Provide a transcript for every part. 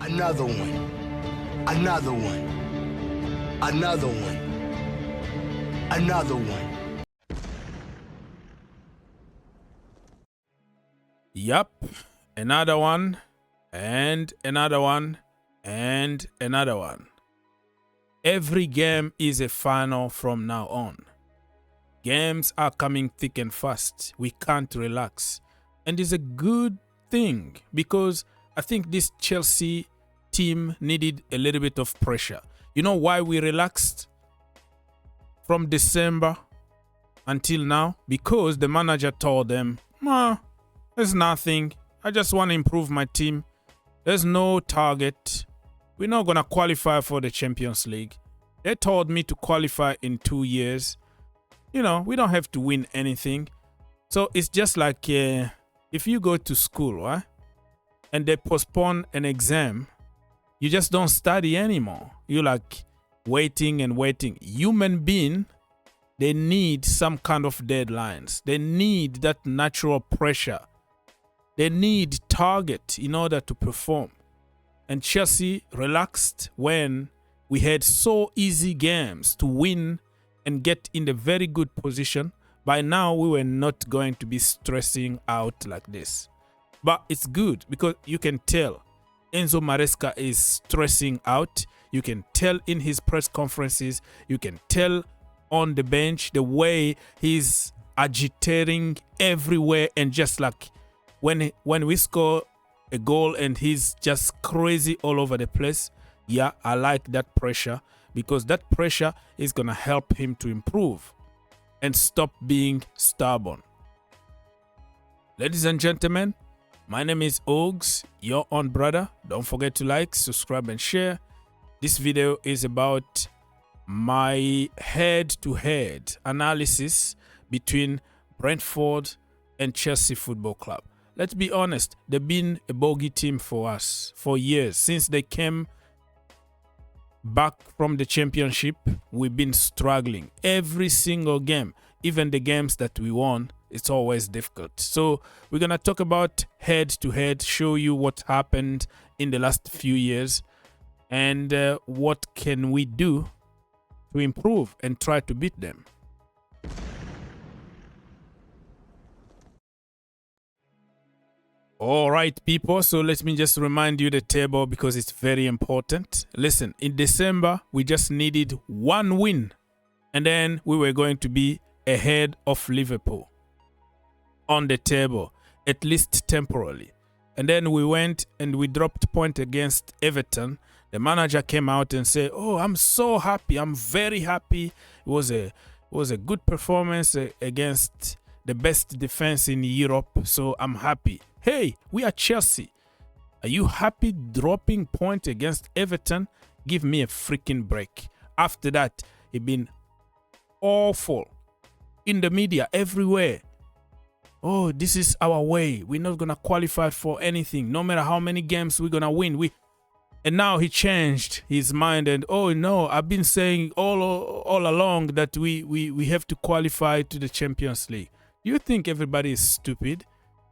Another one. Another one. Another one. Another one. Yup. Another one. And another one. And another one. Every game is a final from now on. Games are coming thick and fast. We can't relax. And it's a good thing because I think this Chelsea team needed a little bit of pressure. You know why we relaxed from December until now? Because the manager told them, there's nothing. I just want to improve my team. There's no target. We're not going to qualify for the Champions League. They told me to qualify in 2 years. You know, we don't have to win anything. So it's just like if you go to school, right? And they postpone an exam, you just don't study anymore. You're like waiting and waiting. Human being, they need some kind of deadlines. They need that natural pressure. They need target in order to perform. And Chelsea relaxed when we had so easy games to win and get in a very good position. By now, we were not going to be stressing out like this. But it's good because you can tell Enzo Maresca is stressing out. You can tell in his press conferences. You can tell on the bench the way he's agitating everywhere, and just like when we score a goal and he's just crazy all over the place. Yeah, I like that pressure because that pressure is going to help him to improve and stop being stubborn. Ladies and gentlemen, my name is Ogs, your own brother. Don't forget to like, subscribe, and share. This video is about my head-to-head analysis between Brentford and Chelsea Football Club. Let's be honest, they've been a bogey team for us for years. Since they came back from the championship, we've been struggling. Every single game, even the games that we won, it's always difficult. So we're going to talk about head-to-head, show you what happened in the last few years, and what can we do to improve and try to beat them. All right, people, so let me just remind you the table because it's very important. Listen, in December, we just needed one win, and then we were going to be ahead of Liverpool on the table, at least temporarily. And then we went and we dropped point against Everton. The manager came out and said, "Oh, I'm so happy. I'm very happy. It was a good performance against the best defense in Europe, so I'm happy." Hey, we are Chelsea. Are you happy dropping point against Everton? Give me a freaking break. After that, it's been awful. In the media, everywhere. Oh, this is our way. We're not going to qualify for anything. No matter how many games we're going to win. And now he changed his mind and, oh no, I've been saying all along that we have to qualify to the Champions League. Do you think everybody is stupid?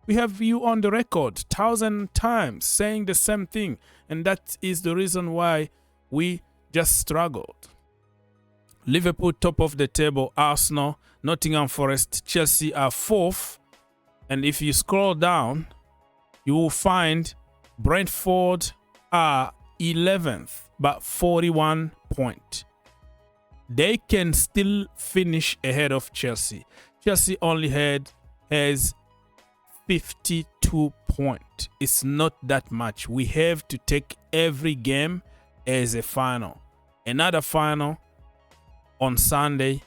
We have you on the record 1,000 times saying the same thing. And that is the reason why we just struggled. Liverpool top of the table, Arsenal, Nottingham Forest, Chelsea are 4th. And if you scroll down, you will find Brentford are 11th, but 41 points. They can still finish ahead of Chelsea. Chelsea only has 52 points. It's not that much. We have to take every game as a final. Another final on Sunday,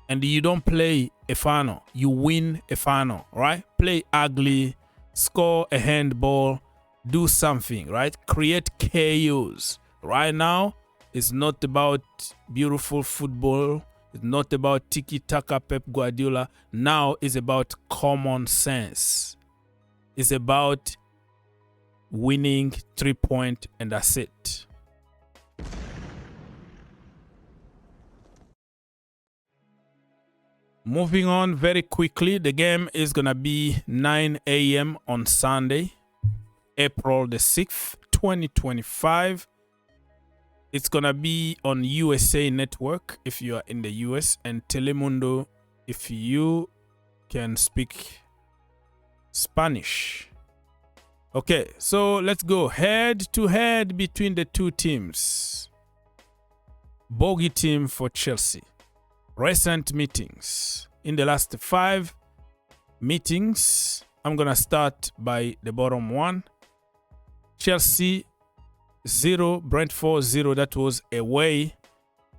and you don't play a final. You win a final, right? Play ugly, score a handball, do something, right? Create chaos. Right now, it's not about beautiful football. It's not about tiki-taka Pep Guardiola. Now it's about common sense. It's about winning 3 points, and that's it. Moving on very quickly, the game is going to be 9 a.m. on Sunday, April the 6th, 2025. It's going to be on USA Network if you are in the US, and Telemundo if you can speak Spanish. Okay, so let's go head to head between the two teams. Bogey team for Chelsea. Recent meetings. In the last 5 meetings, I'm going to start by the bottom one. Chelsea 0, Brentford 0. That was away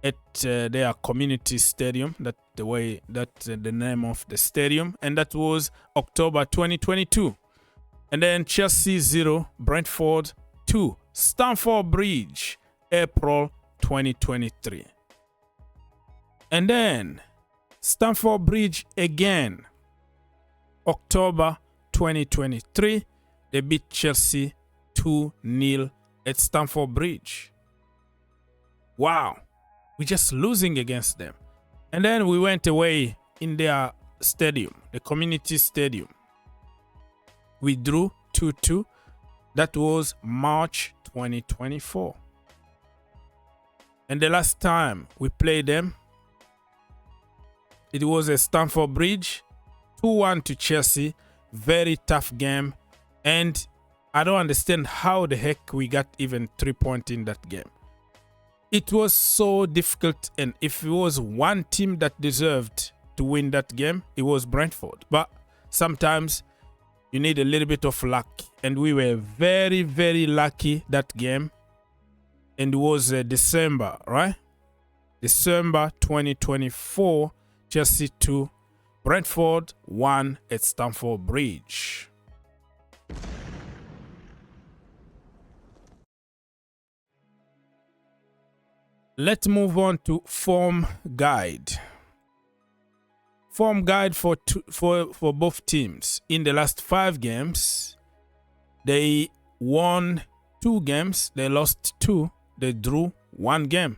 at their community stadium. That's the name of the stadium. And that was October 2022. And then Chelsea 0, Brentford 2. Stamford Bridge, April 2023. And then Stamford Bridge again, October 2023. They beat Chelsea 2-0 at Stamford Bridge. Wow, we're just losing against them. And then we went away in their stadium, the community stadium. We drew 2-2. That was March 2024. And the last time we played them, it was at Stamford Bridge, 2-1 to Chelsea. Very tough game. And I don't understand how the heck we got even 3 points in that game. It was so difficult. And if it was one team that deserved to win that game, it was Brentford. But sometimes you need a little bit of luck. And we were very, very lucky that game. And it was December, right? December 2024. Chelsea 2, Brentford 1 at Stamford Bridge. Let's move on to form guide. Form guide for both teams. In the last 5 games, they won 2 games, they lost 2, they drew 1 game.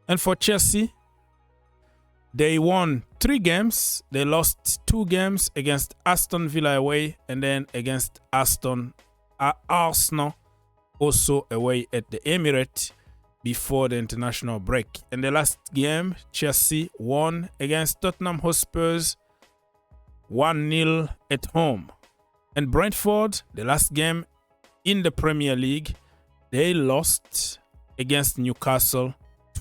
And for Chelsea, they won 3 games. They lost 2 games against Aston Villa away, and then against Arsenal also away at the Emirates before the international break. And the last game, Chelsea won against Tottenham Hotspurs 1-0 at home. And Brentford, the last game in the Premier League, they lost against Newcastle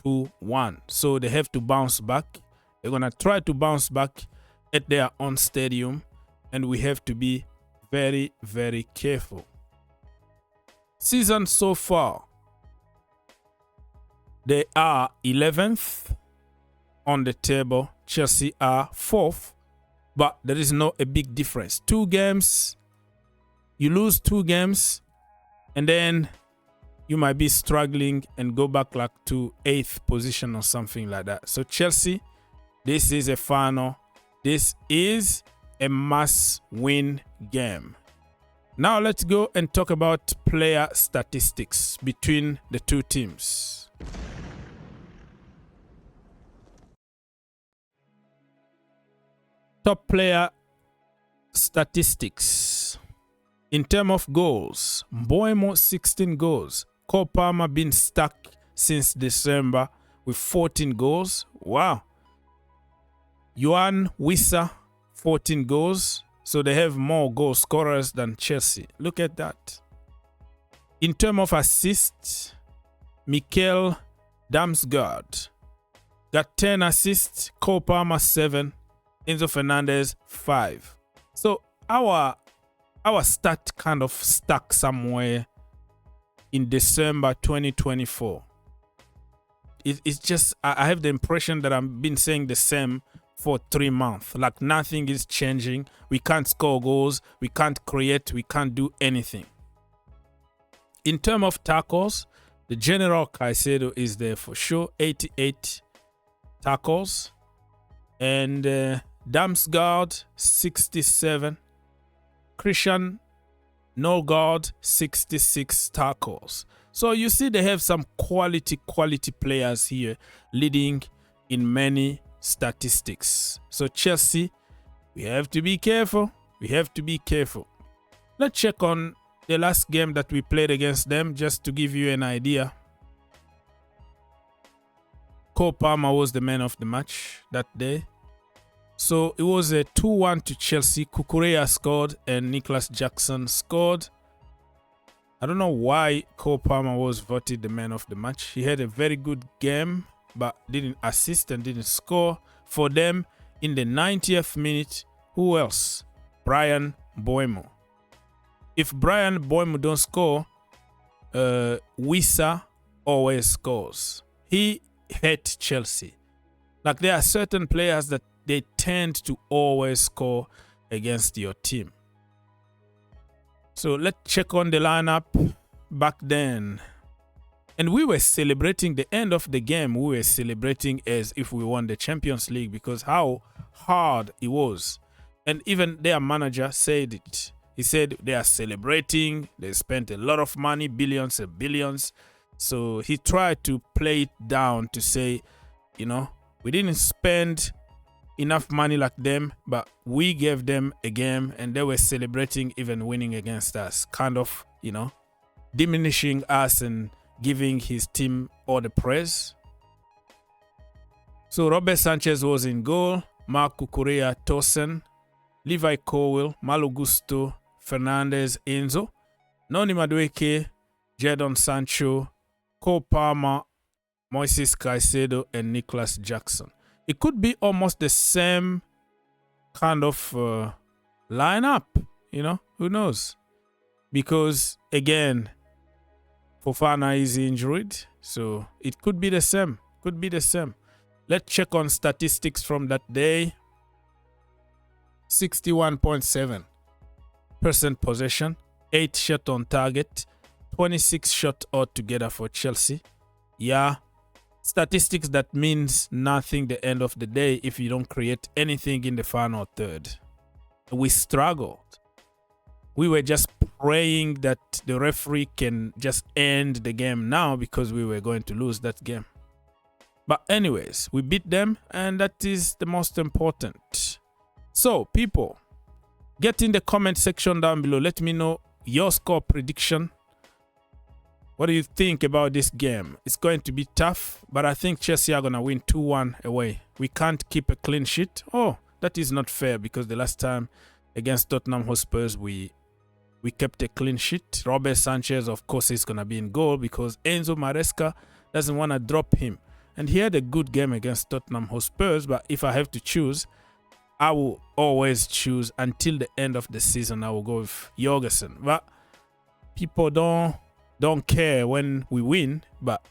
2-1. So they have to bounce back. They're going to try to bounce back at their own stadium, and we have to be very, very careful. Season so far, they are 11th on the table. Chelsea are 4th, but there is no a big difference. 2 games, you lose 2 games, and then you might be struggling and go back like to 8th position or something like that. So Chelsea, this is a final. This is a must-win game. Now let's go and talk about player statistics between the two teams. Top player statistics. In terms of goals, Mbeumo 16 goals. Cole Palmer been stuck since December with 14 goals. Wow. Yoane Wissa, 14 goals. So they have more goal scorers than Chelsea. Look at that. In terms of assists, Mikel Damsgaard got 10 assists. Cole Palmer 7. Enzo Fernandez 5. So our stat kind of stuck somewhere in December 2024. It's just, I have the impression that I've been saying the same for 3 months. Like nothing is changing. We can't score goals. We can't create. We can't do anything. In terms of tackles, the General Caicedo is there for sure. 88 tackles. And Damsgaard, 67. Christian Nørgaard, 66 tackles. So you see they have some quality players here leading in many statistics. So Chelsea, we have to be careful. We have to be careful. Let's check on the last game that we played against them, just to give you an idea. Cole Palmer was the man of the match that day. So it was a 2-1 to Chelsea. Cucurella scored and Nicholas Jackson scored. I don't know why Cole Palmer was voted the man of the match. He had a very good game, but didn't assist and didn't score for them. In the 90th minute, who else? Bryan Mbeumo. If Bryan Mbeumo don't score, Wissa always scores. He hate Chelsea. Like, there are certain players that they tend to always score against your team. So let's check on the lineup back then. And we were celebrating the end of the game. We were celebrating as if we won the Champions League because how hard it was. And even their manager said it. He said they are celebrating. They spent a lot of money, billions and billions. So he tried to play it down to say, you know, we didn't spend enough money like them, but we gave them a game and they were celebrating even winning against us. Kind of, you know, diminishing us and giving his team all the praise. So Robert Sanchez was in goal. Marc Cucurella, Tosin, Levi Colwill, Malo Gusto, Fernandez, Enzo, Noni Madueke, Jadon Sancho, Cole Palmer, Moises Caicedo, and Nicholas Jackson. It could be almost the same kind of lineup, you know, who knows? Because again, Fofana is injured, so it could be the same. Could be the same. Let's check on statistics from that day. 61.7% possession, 8 shot on target, 26 shot altogether for Chelsea. Yeah, statistics that means nothing the end of the day if you don't create anything in the final third. We struggled. We were just praying that the referee can just end the game now because we were going to lose that game. But anyways, we beat them and that is the most important. So people, get in the comment section down below. Let me know your score prediction. What do you think about this game? It's going to be tough, but I think Chelsea are going to win 2-1 away. We can't keep a clean sheet. Oh, that is not fair because the last time against Tottenham Hotspurs, we kept a clean sheet. Robert Sanchez, of course, is going to be in goal because Enzo Maresca doesn't want to drop him. And he had a good game against Tottenham Hotspurs, but if I have to choose, I will always choose until the end of the season. I will go with Jorgensen. But people don't care when we win, but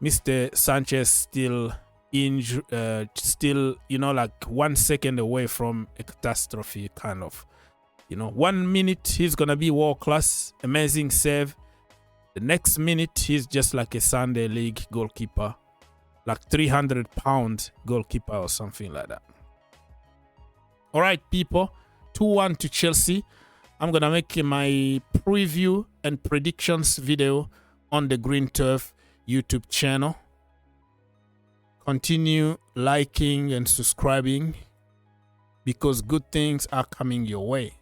Mr. Sanchez still still, you know, like 1 second away from a catastrophe, kind of. You know, 1 minute he's gonna be world class, amazing save. The next minute he's just like a Sunday league goalkeeper, like 300-pound goalkeeper or something like that. All right, people, 2-1 to Chelsea. I'm gonna make my preview and predictions video on the Green Turf YouTube channel. Continue liking and subscribing because good things are coming your way.